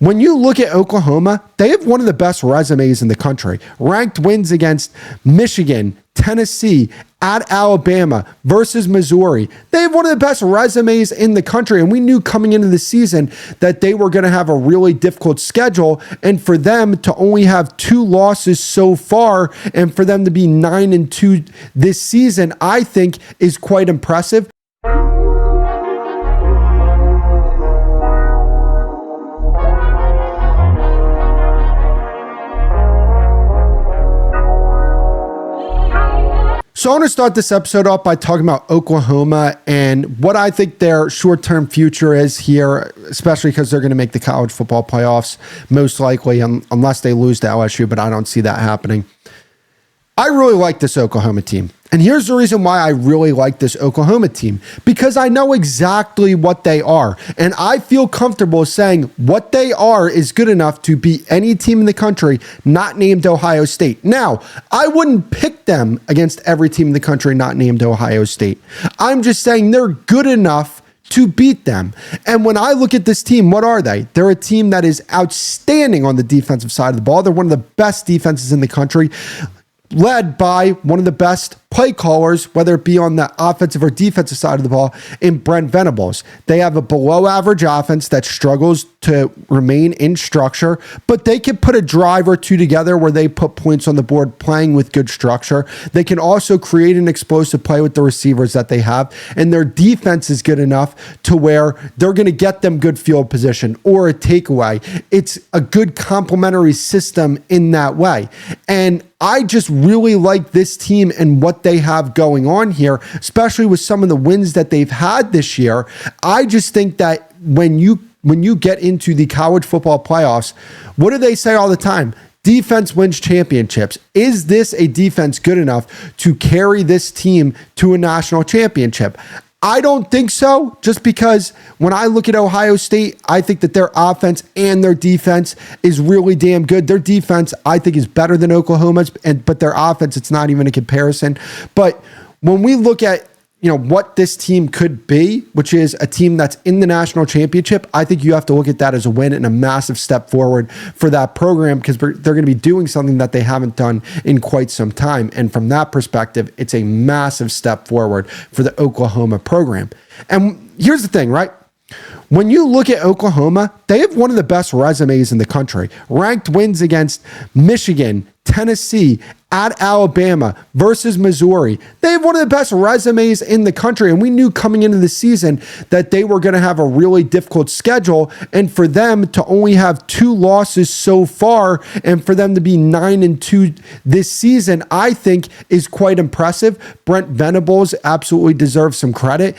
When you look at Oklahoma, they have one of the best resumes in the country. Ranked wins against Michigan, Tennessee, at Alabama versus Missouri. They have one of the best resumes in the country, and we knew coming into the season that they were going to have a really difficult schedule, and for them to only have 2 losses so far and for them to be 9-2 this season, I think is quite impressive. So I want to start this episode off by talking about Oklahoma and what I think their short-term future is here, especially because they're going to make the college football playoffs, most likely, unless they lose to LSU, but I don't see that happening. I really like this Oklahoma team. And here's the reason why I really like this Oklahoma team, because I know exactly what they are. And I feel comfortable saying what they are is good enough to beat any team in the country not named Ohio State. Now, I wouldn't pick them against every team in the country not named Ohio State. I'm just saying they're good enough to beat them. And when I look at this team, what are they? They're a team that is outstanding on the defensive side of the ball. They're one of the best defenses in the country, led by one of the best play callers, whether it be on the offensive or defensive side of the ball, in Brent Venables. They have a below average offense that struggles to remain in structure, but they can put a drive or two together where they put points on the board playing with good structure. They can also create an explosive play with the receivers that they have, and their defense is good enough to where they're going to get them good field position or a takeaway. It's a good complementary system in that way. And I just really like this team and what they have going on here, especially with some of the wins that they've had this year. I just think that when you get into the college football playoffs, what do they say all the time? Defense wins championships. Is this a defense good enough to carry this team to a national championship? I don't think so, just because when I look at Ohio State, I think that their offense and their defense is really damn good. Their defense, I think, is better than Oklahoma's, but their offense, it's not even a comparison. But when we look at what this team could be, which is a team that's in the national championship, I think you have to look at that as a win and a massive step forward for that program, because they're going to be doing something that they haven't done in quite some time. And from that perspective, it's a massive step forward for the Oklahoma program. And here's the thing, right? When you look at Oklahoma, they have one of the best resumes in the country. Ranked wins against Michigan, Tennessee, at Alabama versus Missouri. They have one of the best resumes in the country, and we knew coming into the season that they were going to have a really difficult schedule, and for them to only have 2 losses so far and for them to be 9-2 this season, I think is quite impressive. Brent Venables absolutely deserves some credit.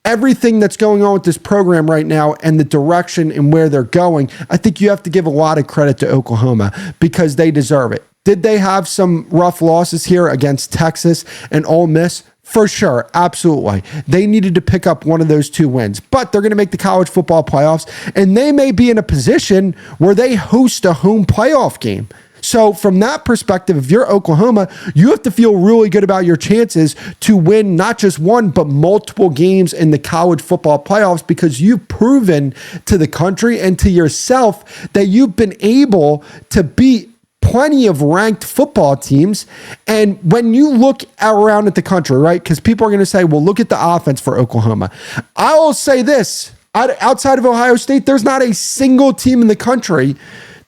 Everything that's going on with this program right now and the direction and where they're going, I think you have to give a lot of credit to Oklahoma because they deserve it. Did they have some rough losses here against Texas and Ole Miss? For sure, absolutely. They needed to pick up one of those 2 wins, but they're going to make the college football playoffs, and they may be in a position where they host a home playoff game. So from that perspective, if you're Oklahoma, you have to feel really good about your chances to win not just one, but multiple games in the college football playoffs, because you've proven to the country and to yourself that you've been able to beat plenty of ranked football teams. And when you look around at the country, right, because people are going to say, well, look at the offense for Oklahoma. I will say this, outside of Ohio State, there's not a single team in the country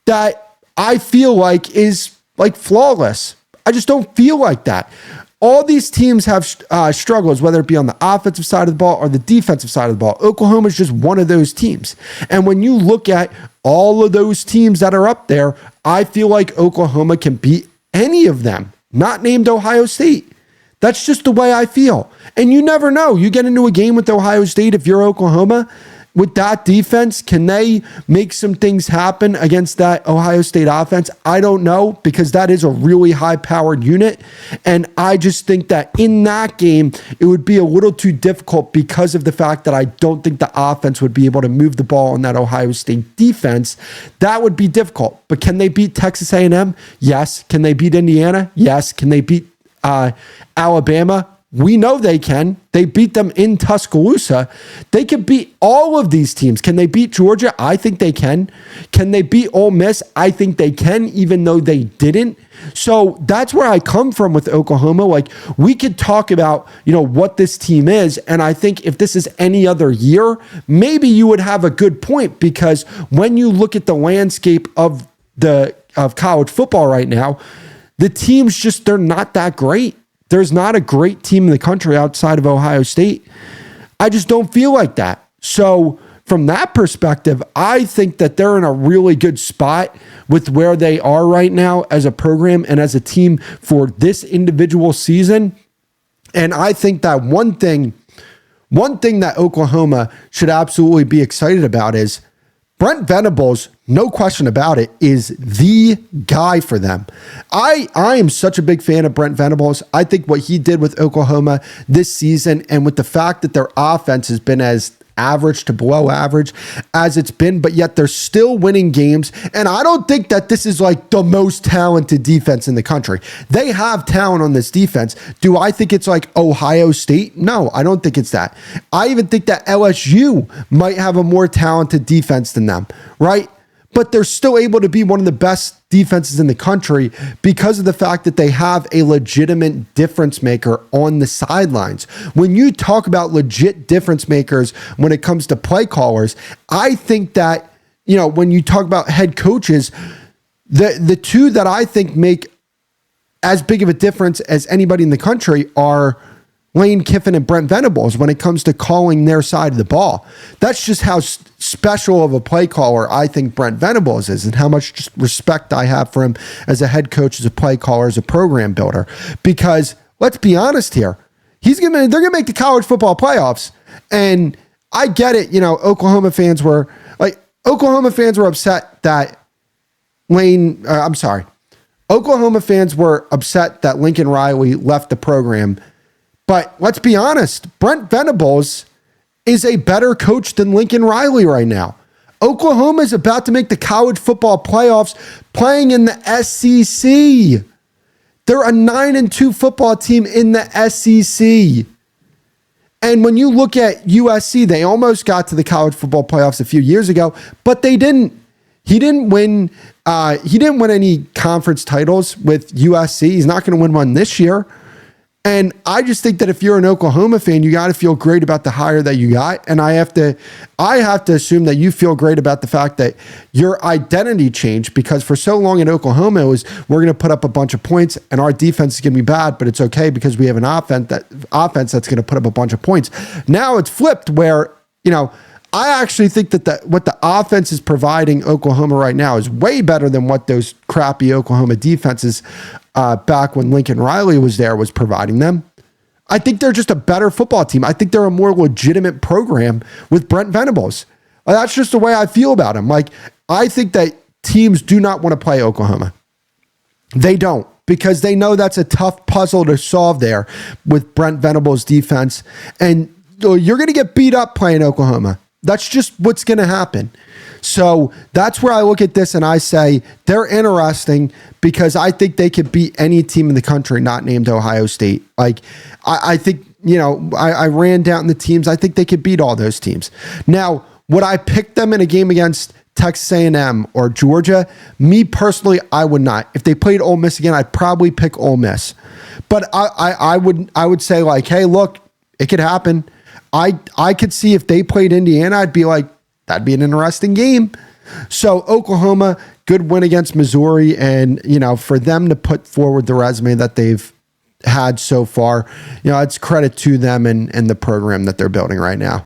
that I feel like is like flawless. I just don't feel like that. All these teams have struggles, whether it be on the offensive side of the ball or the defensive side of the ball. Oklahoma is just one of those teams. And when you look at all of those teams that are up there, I feel like Oklahoma can beat any of them, not named Ohio State. That's just the way I feel. And you never know. You get into a game with Ohio State, if you're Oklahoma, with that defense, can they make some things happen against that Ohio State offense? I don't know, because that is a really high-powered unit. And I just think that in that game, it would be a little too difficult because of the fact that I don't think the offense would be able to move the ball on that Ohio State defense. That would be difficult. But can they beat Texas A&M? Yes. Can they beat Indiana? Yes. Can they beat Alabama? We know they can. They beat them in Tuscaloosa. They could beat all of these teams. Can they beat Georgia? I think they can. Can they beat Ole Miss? I think they can, even though they didn't. So that's where I come from with Oklahoma. Like, we could talk about, what this team is. And I think if this is any other year, maybe you would have a good point, because when you look at the landscape of college football right now, the teams they're not that great. There's not a great team in the country outside of Ohio State. I just don't feel like that. So from that perspective, I think that they're in a really good spot with where they are right now as a program and as a team for this individual season. And I think that one thing that Oklahoma should absolutely be excited about is Brent Venables, no question about it, is the guy for them. I am such a big fan of Brent Venables. I think what he did with Oklahoma this season, and with the fact that their offense has been as average to below average as it's been, but yet they're still winning games. And I don't think that this is like the most talented defense in the country. They have talent on this defense. Do I think it's like Ohio State? No, I don't think it's that. I even think that LSU might have a more talented defense than them, right? But they're still able to be one of the best defenses in the country because of the fact that they have a legitimate difference maker on the sidelines. When you talk about legit difference makers when it comes to play callers, I think that, when you talk about head coaches, the two that I think make as big of a difference as anybody in the country are Lane Kiffin and Brent Venables when it comes to calling their side of the ball. That's just how special of a play caller I think Brent Venables is, and how much just respect I have for him as a head coach, as a play caller, as a program builder. Because let's be honest here, they're gonna make the college football playoffs, and I get it. Oklahoma fans were upset that Oklahoma fans were upset that Lincoln Riley left the program. But let's be honest, Brent Venables is a better coach than Lincoln Riley right now. Oklahoma is about to make the college football playoffs playing in the SEC. They're a 9-2 football team in the SEC. And when you look at USC, they almost got to the college football playoffs a few years ago, but they didn't. He didn't win any conference titles with USC. He's not going to win one this year. And I just think that if you're an Oklahoma fan, you got to feel great about the hire that you got. And I have to assume that you feel great about the fact that your identity changed, because for so long in Oklahoma, it was, we're going to put up a bunch of points and our defense is going to be bad, but it's okay because we have an offense that's going to put up a bunch of points. Now it's flipped where, I actually think that what the offense is providing Oklahoma right now is way better than what those crappy Oklahoma defenses back when Lincoln Riley was there was providing them. I think they're just a better football team. I think they're a more legitimate program with Brent Venables. That's just the way I feel about him. Like, I think that teams do not want to play Oklahoma. They don't, because they know that's a tough puzzle to solve there with Brent Venables' defense. And you're going to get beat up playing Oklahoma. That's just what's going to happen. So that's where I look at this and I say they're interesting because I think they could beat any team in the country not named Ohio State. Like, I think, I ran down the teams. I think they could beat all those teams. Now, would I pick them in a game against Texas A&M or Georgia? Me personally, I would not. If they played Ole Miss again, I'd probably pick Ole Miss. But I would say, like, hey, look, it could happen. I could see if they played Indiana, I'd be like, that'd be an interesting game. So Oklahoma, good win against Missouri. And, for them to put forward the resume that they've had so far, it's credit to them and the program that they're building right now.